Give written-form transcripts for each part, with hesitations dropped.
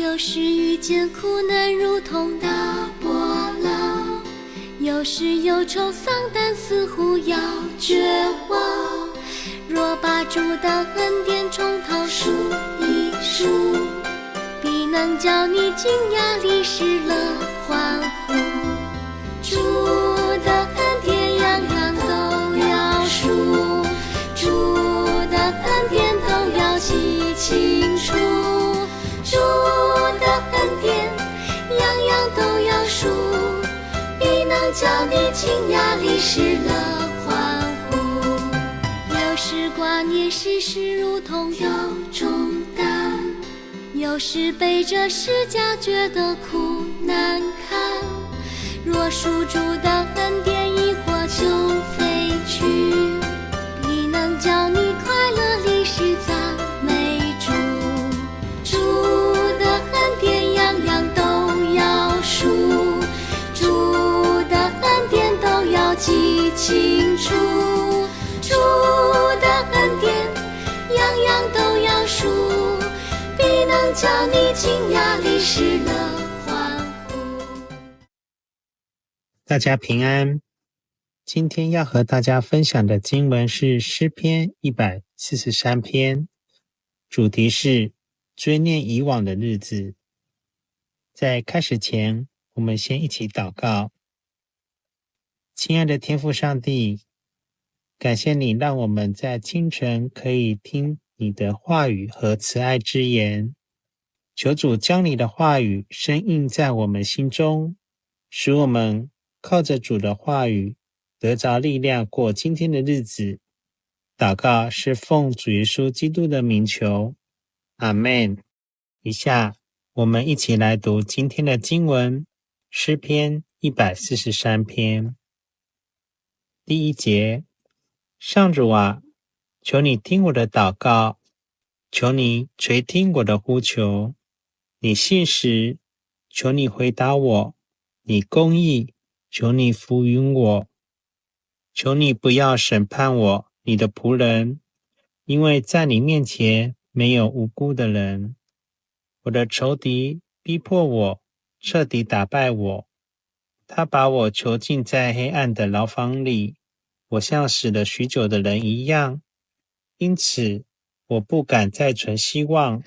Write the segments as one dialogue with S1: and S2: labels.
S1: 有时遇见苦难如同大波浪，有时忧愁丧胆似乎要绝望。若把主的恩典从头数一数，必能叫你惊讶离世了欢呼。主的恩典样样都要数，主的恩典都要记清楚，主的恩典样样都要数，必能叫你惊讶离世了欢呼。有时挂念世事如同有重担，有时背着十架觉得苦难堪，若属主的恩典一或就飞去，必能叫你快乐离世赞美主。主的恩典样样都要数，主的恩典都要记清楚，主的恩典样样都要数，必能叫你惊讶离世了欢呼。
S2: 大家平安。今天要和大家分享的经文是诗篇143篇，主题是追念以往的日子。在开始前，我们先一起祷告。亲爱的天父上帝，感谢你让我们在清晨可以听你的话语和慈爱之言，求主将你的话语深印在我们心中，使我们靠着主的话语得着力量过今天的日子。祷告是奉主耶稣基督的名求，阿们。以下我们一起来读今天的经文，诗篇143篇。第一节，上主啊，求你听我的祷告，求你垂听我的呼求。你信实，求你回答我；你公义，求你扶允我。求你不要审判我，你的仆人，因为在你面前没有无辜的人。我的仇敌逼迫我，彻底打败我。他把我囚禁在黑暗的牢房里，我像死了许久的人一样。因此，我不敢再存希望，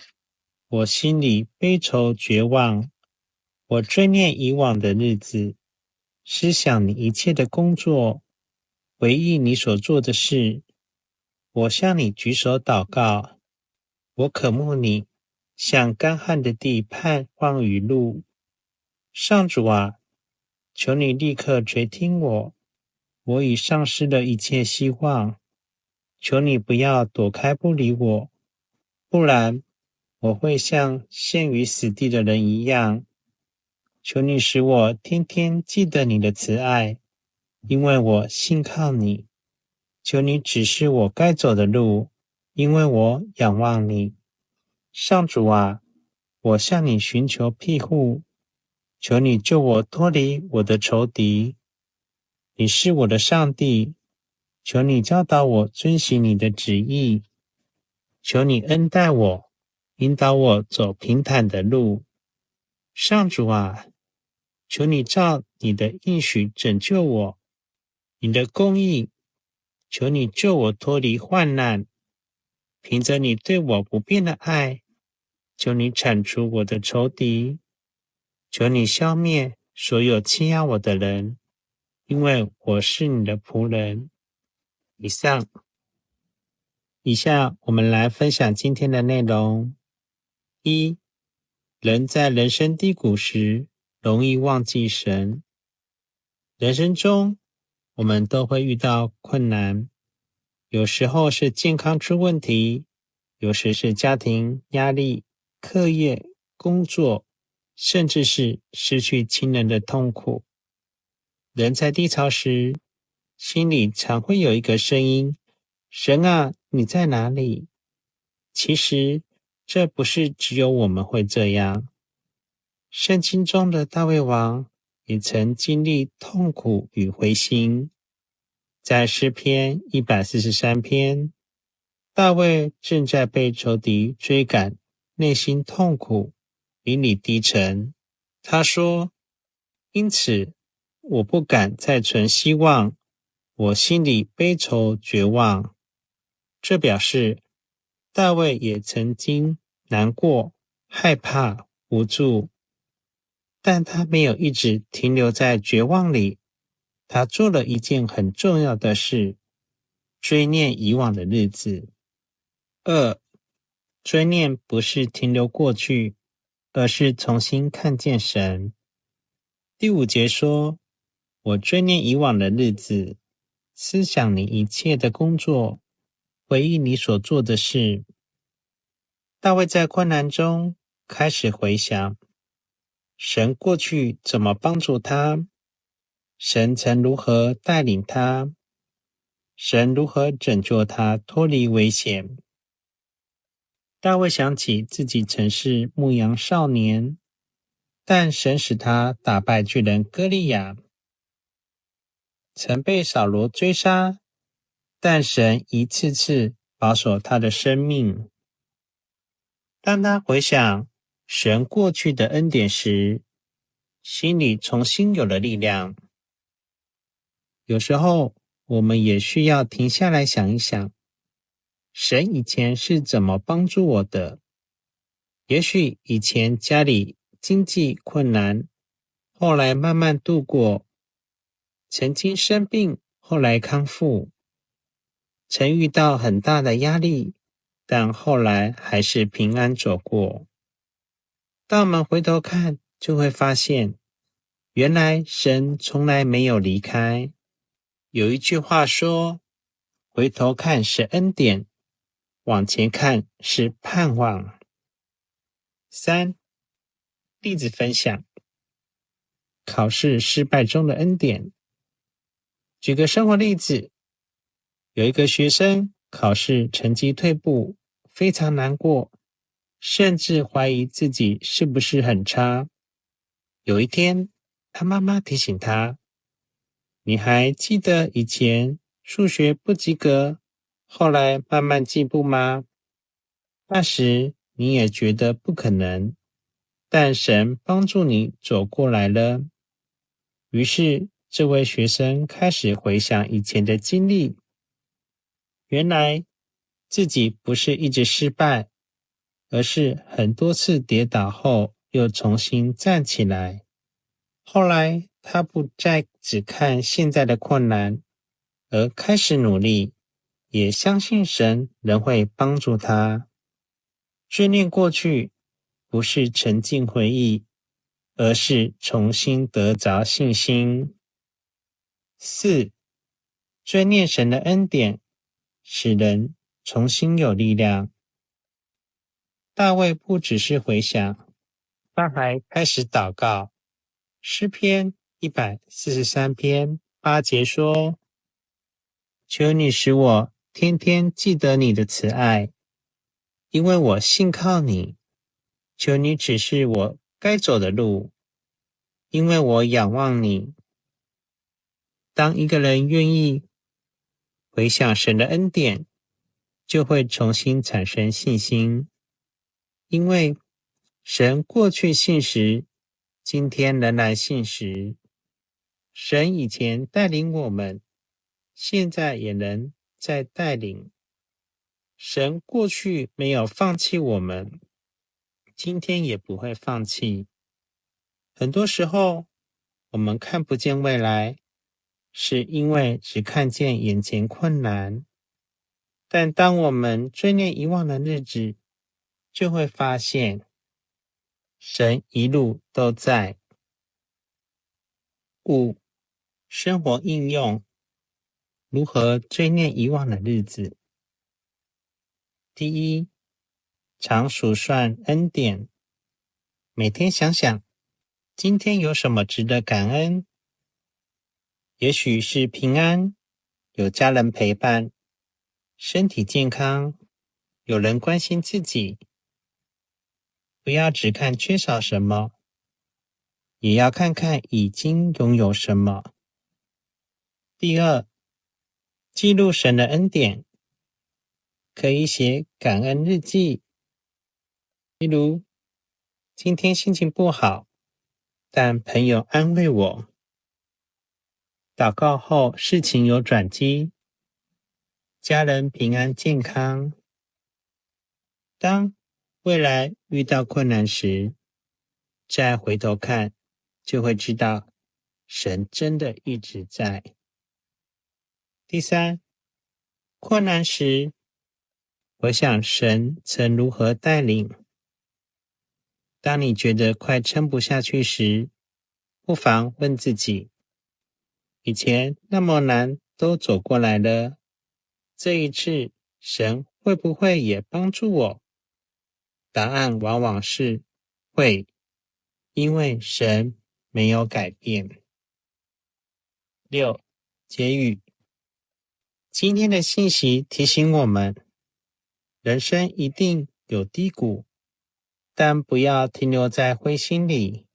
S2: 我心里悲愁绝望。我追念以往的日子，思想你一切的工作，回忆你所做的事。我向你举手祷告，我渴慕你，像干旱的地盼望雨露。上主啊，求你立刻垂听我，我已丧失了一切希望。求你不要躲开不理我，不然我会像陷于死地的人一样。求你使我天天记得你的慈爱，因为我信靠你。求你指示我该走的路，因为我仰望你。上主啊，我向你寻求庇护，求你救我脱离我的仇敌。你是我的上帝，求你教导我遵行你的旨意。求你恩待我，引导我走平坦的路。上主啊，求你照你的应许拯救我，你的公义，求你救我脱离患难。凭着你对我不变的爱，求你铲除我的仇敌，求你消灭所有欺压我的人，因为我是你的仆人。以下我们来分享今天的内容。一，人在人生低谷时容易忘记神。人生中我们都会遇到困难，有时候是健康出问题，有时是家庭压力、课业、工作，甚至是失去亲人的痛苦。人在低潮时，心里常会有一个声音，神啊，你在哪里？其实这不是只有我们会这样。圣经中的大卫王也曾经历痛苦与灰心。在诗篇143篇，大卫正在被仇敌追赶，内心痛苦，邻里低沉。他说，因此我不敢再存希望，我心里悲愁绝望。这表示大卫也曾经难过、害怕、无助，但他没有一直停留在绝望里。他做了一件很重要的事，追念以往的日子。二，追念不是停留过去，而是重新看见神。第5节说，我追念以往的日子，思想你一切的工作，回忆你所做的事。大卫在困难中开始回想，神过去怎么帮助他，神曾如何带领他，神如何拯救他脱离危险。大卫想起自己曾是牧羊少年，但神使他打败巨人歌利亚，曾被扫罗追杀，但神一次次保守他的生命。当他回想神过去的恩典时，心里重新有了力量。有时候我们也需要停下来想一想，神以前是怎么帮助我的？也许以前家里经济困难，后来慢慢度过；曾经生病，后来康复；曾遇到很大的压力，但后来还是平安走过。当我们回头看，就会发现，原来神从来没有离开。有一句话说，回头看是恩典，往前看是盼望。3. 例子分享，考试失败中的恩典。举个生活例子，有一个学生考试成绩退步，非常难过，甚至怀疑自己是不是很差。有一天，他妈妈提醒他，你还记得以前数学不及格，后来慢慢进步吗？那时你也觉得不可能，但神帮助你走过来了。于是这位学生开始回想以前的经历，原来自己不是一直失败，而是很多次跌倒后又重新站起来。后来他不再只看现在的困难，而开始努力，也相信神仍会帮助他。追念过去，不是沉浸回忆，而是重新得着信心。4. 追念神的恩典，使人重新有力量。大卫不只是回想，他还开始祷告。诗篇143篇8节说，求你使我天天记得你的慈爱，因为我信靠你。求你指示我该走的路，因为我仰望你。当一个人愿意回想神的恩典，就会重新产生信心，因为神过去信实，今天仍然信实。神以前带领我们，现在也能再带领。神过去没有放弃我们，今天也不会放弃。很多时候，我们看不见未来，是因为只看见眼前困难。但当我们追念以往的日子，就会发现，神一路都在。5. 生活应用，如何追念以往的日子。第一，常数算恩典，每天想想，今天有什么值得感恩？也许是平安，有家人陪伴，身体健康，有人关心自己。不要只看缺少什么，也要看看已经拥有什么。第二，记录神的恩典，可以写感恩日记，例如今天心情不好，但朋友安慰我。祷告后事情有转机，家人平安健康。当未来遇到困难时，再回头看，就会知道神真的一直在。第三，困难时，我想神曾如何带领。当你觉得快撑不下去时，不妨问自己，以前那么难都走过来了，这一次神会不会也帮助我？答案往往是会，因为神没有改变。6. 结语。今天的信息提醒我们，人生一定有低谷，但不要停留在灰心里，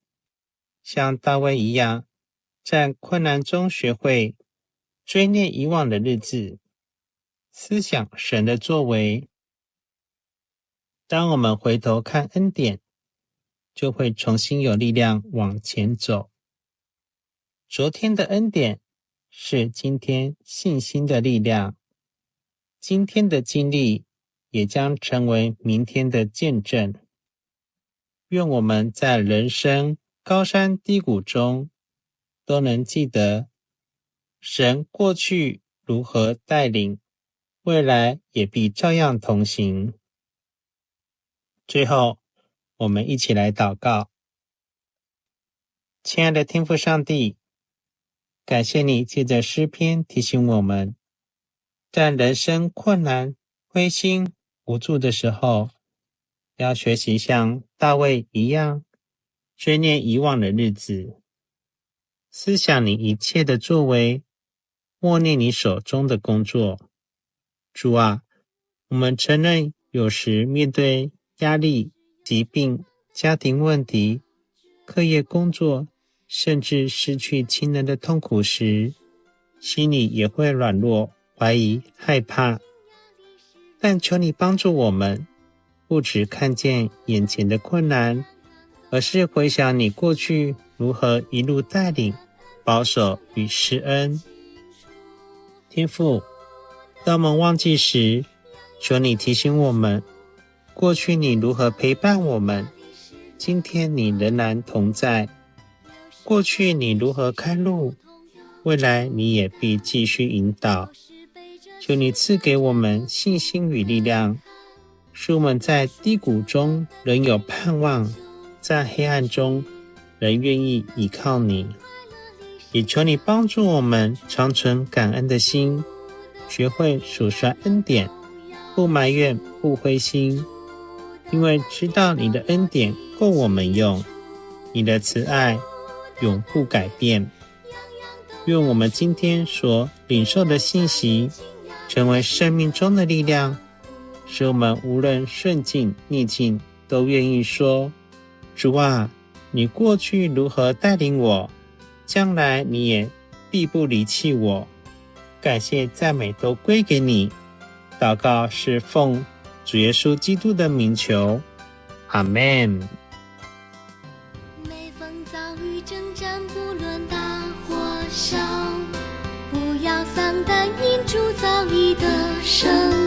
S2: 像大卫一样，在困难中学会追念以往的日子，思想神的作为。当我们回头看恩典，就会重新有力量往前走。昨天的恩典是今天信心的力量，今天的经历也将成为明天的见证。愿我们在人生高山低谷中，都能记得神过去如何带领，未来也必照样同行。最后，我们一起来祷告。亲爱的天父上帝，感谢你借着诗篇提醒我们，在人生困难、灰心、无助的时候，要学习像大卫一样，追念以往的日子，思想你一切的作为，默念你手中的工作。主啊，我们承认有时面对压力、疾病、家庭问题、课业工作，甚至失去亲人的痛苦时，心里也会软弱、怀疑、害怕。但求你帮助我们，不只看见眼前的困难，而是回想你过去如何一路带领、保守与施恩。天父，当我们忘记时，求你提醒我们，过去你如何陪伴我们，今天你仍然同在。过去你如何开路，未来你也必继续引导。求你赐给我们信心与力量，使我们在低谷中仍有盼望，在黑暗中仍愿意依靠你。也求你帮助我们常存感恩的心，学会数算恩典，不埋怨，不灰心，因为知道你的恩典够我们用，你的慈爱永不改变。愿我们今天所领受的信息成为生命中的力量，使我们无论顺境逆境都愿意说，主啊，你过去如何带领我，将来你也必不离弃我。感谢赞美都归给你。祷告是奉主耶稣基督的名求，阿们。
S1: 每逢遭遇征战，不论大或小，不要丧胆，因主早已得胜。